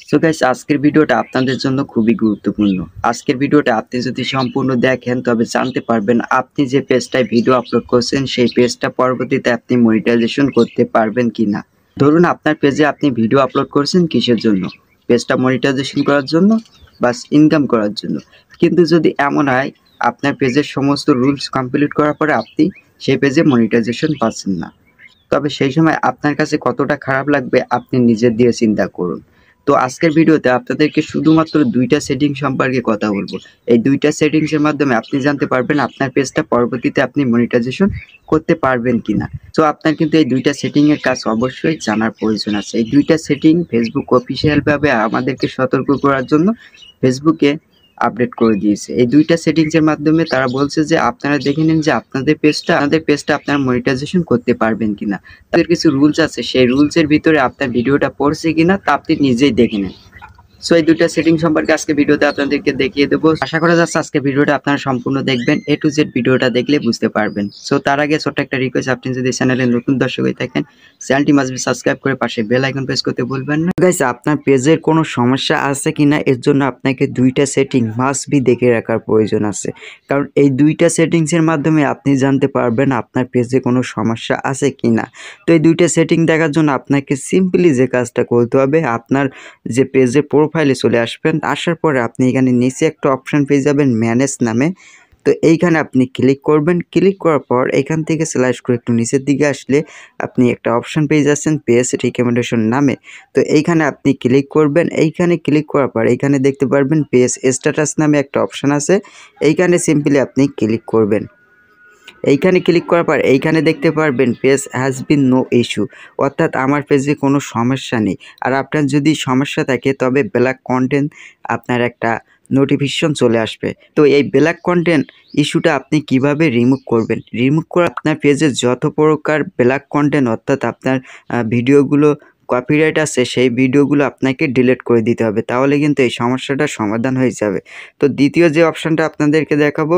So guys, আজকের ভিডিওটা আপনাদের জন্য খুবই গুরুত্বপূর্ণ। আজকের ভিডিওটা আপনি যদি সম্পূর্ণ দেখেন তবে জানতে পারবেন আপনি যে পেজটায় ভিডিও আপলোড করছেন সেই পেজটা পরবর্তীতে আপনি মনিটাইজেশন করতে পারবেন কিনা। ধরুন আপনার পেজে আপনি ভিডিও আপলোড করছেন কিসের জন্য? পেজটা মনিটাইজেশন করার জন্য, বাস ইনকাম করার জন্য। কিন্তু যদি এমন হয় আপনার পেজের সমস্ত রুলস কমপ্লিট করার পরে আপনি সেই পেজে মনিটাইজেশন পাচ্ছেন না, তবে সেই সময় আপনার কাছে কতটা খারাপ লাগবে আপনি নিজের দিয়ে চিন্তা করুন। তো আজকের ভিডিওতে আপনাদেরকে শুধুমাত্র দুইটা সেটিং সম্পর্কে কথা বলবো। এই দুইটা সেটিংসের মাধ্যমে আপনি জানতে পারবেন আপনার পেজটা পরবর্তীতে আপনি মনিটাইজেশন করতে পারবেন কিনা। তো আপনার কিন্তু এই দুইটা সেটিং এর কাজ অবশ্যই জানার প্রয়োজন আছে। এই দুইটা সেটিং ফেসবুক অফিসিয়াল ভাবে আমাদেরকে সতর্ক করার জন্য ফেসবুকে আপডেট করে দিয়েছে। এই দুইটা সেটিংস এর মাধ্যমে তারা বলছে যে আপনারা দেখে নিন যে আপনাদের পেজটা আপনারা মনিটাইজেশন করতে পারবেন কিনা। তাদের কিছু রুলস আছে, সেই রুলসের ভিতরে আপনার ভিডিওটা পড়ছে কিনা তা আপনি নিজেই দেখে নেন। সো এই দুইটা সেটিং সম্পর্কে আজকে ভিডিওতে আপনাদেরকে দেখিয়ে দেবো। আশা করা যাচ্ছে আজকে ভিডিওটা আপনারা সম্পূর্ণ দেখবেন, এ টু জেড ভিডিওটা দেখলে বুঝতে পারবেন। সো তার আগে ছোট্ট একটা রিকোয়েস্ট, আপনি যদি চ্যানেলে নতুন দর্শক হয়ে থাকেন চ্যানেলটি মাস্ট বি সাবস্ক্রাইব করে পাশে বেল আইকন প্রেস করতে ভুলবেন না। গাইস, আপনার পেজের কোনো সমস্যা আছে কিনা এর জন্য আপনাকে দুইটা সেটিং মাস্ট বি দেখে রাখার প্রয়োজন আছে, কারণ এই দুইটা সেটিংসের মাধ্যমে আপনি জানতে পারবেন আপনার পেজে কোনো সমস্যা আছে কিনা। তো এই দুইটা সেটিং দেখার জন্য আপনাকে সিম্পলি যে কাজটা করতে হবে, আপনার যে পেজের প্রোফাইলে চলে আসবেন। আসার পরে আপনি এখানে নিচে একটা অপশন পেয়ে যাবেন ম্যানেজ নামে। তো এইখানে আপনি ক্লিক করবেন। ক্লিক করার পর এখান থেকে স্লাইড করে একটু নিচের দিকে আসলে আপনি একটা অপশন পেয়ে যাচ্ছেন পেজ রিকমেন্ডেশন নামে। তো এইখানে আপনি ক্লিক করবেন। এইখানে ক্লিক করার পর এইখানে দেখতে পারবেন পেজ স্ট্যাটাস নামে একটা অপশন আছে। এইখানে সিম্পলি আপনি ক্লিক করবেন। এইখানে ক্লিক করার পর এইখানে দেখতে পারবেন page has been no issue, অর্থাৎ আমার পেজে কোনো সমস্যা নেই। আর আপনার যদি সমস্যা থাকে তবে ব্ল্যাক কন্টেন্ট আপনার একটা নোটিফিকেশন চলে আসবে। তো এই ব্ল্যাক কন্টেন্ট ইস্যুটা আপনি কিভাবে রিমুভ করবেন? রিমুভ করে আপনার পেজে যত প্রকার ব্ল্যাক কন্টেন্ট, অর্থাৎ আপনার ভিডিওগুলো কপিরাইট আছে সেই ভিডিওগুলো আপনাকে ডিলিট করে দিতে হবে, তাহলে কিন্তু এই সমস্যাটার সমাধান হয়ে যাবে। তো দ্বিতীয় যে অপশানটা আপনাদেরকে দেখাবো,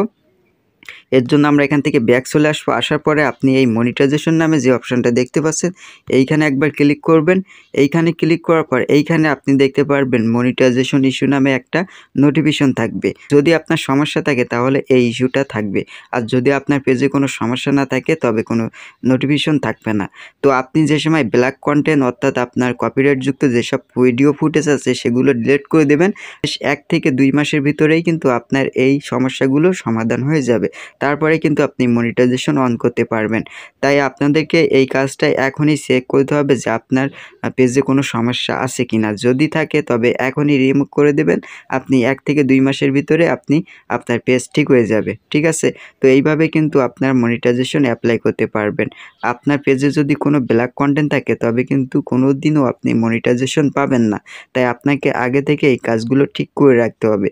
এর জন্য আমরা এখান থেকে ব্যাক চলে আসবো। আসার পরে আপনি এই মনিটাইজেশন নামে যে অপশানটা দেখতে পাচ্ছেন এইখানে একবার ক্লিক করবেন। এইখানে ক্লিক করার পর এইখানে আপনি দেখতে পারবেন মনিটাইজেশন ইস্যু নামে একটা নোটিফিকেশন থাকবে। যদি আপনার সমস্যা থাকে তাহলে এই ইস্যুটা থাকবে, আর যদি আপনার পেজে কোনো সমস্যা না থাকে তবে কোনো নোটিফিকেশন থাকবে না। তো আপনি যে সময় ব্ল্যাক কন্টেন্ট, অর্থাৎ আপনার কপিরাইটযুক্ত যেসব ভিডিও ফুটেজ আছে সেগুলো ডিলিট করে দেবেন। 1 থেকে 2 মাসের ভিতরেই কিন্তু আপনার এই সমস্যাগুলো সমাধান হয়ে যাবে। তারপরে কিন্তু আপনি মনিটাইজেশন অন করতে পারবেন। তাই আপনাদেরকে এই কাজটা এখনই চেক করতে হবে যে আপনার পেজে কোনো সমস্যা আছে কিনা। যদি থাকে তবে এখনই রিমুভ করে দেবেন। আপনি 1 থেকে 2 মাসের ভিতরে আপনার পেজ ঠিক হয়ে যাবে। ঠিক আছে? তো এইভাবে কিন্তু আপনার মনিটাইজেশন অ্যাপ্লাই করতে পারবেন। আপনার পেজে যদি কোনো ব্ল্যাক কন্টেন্ট থাকে তবে কিন্তু কোনোদিনও আপনি মনিটাইজেশন পাবেন না। তাই আপনাকে আগে থেকে এই কাজগুলো ঠিক করে রাখতে হবে।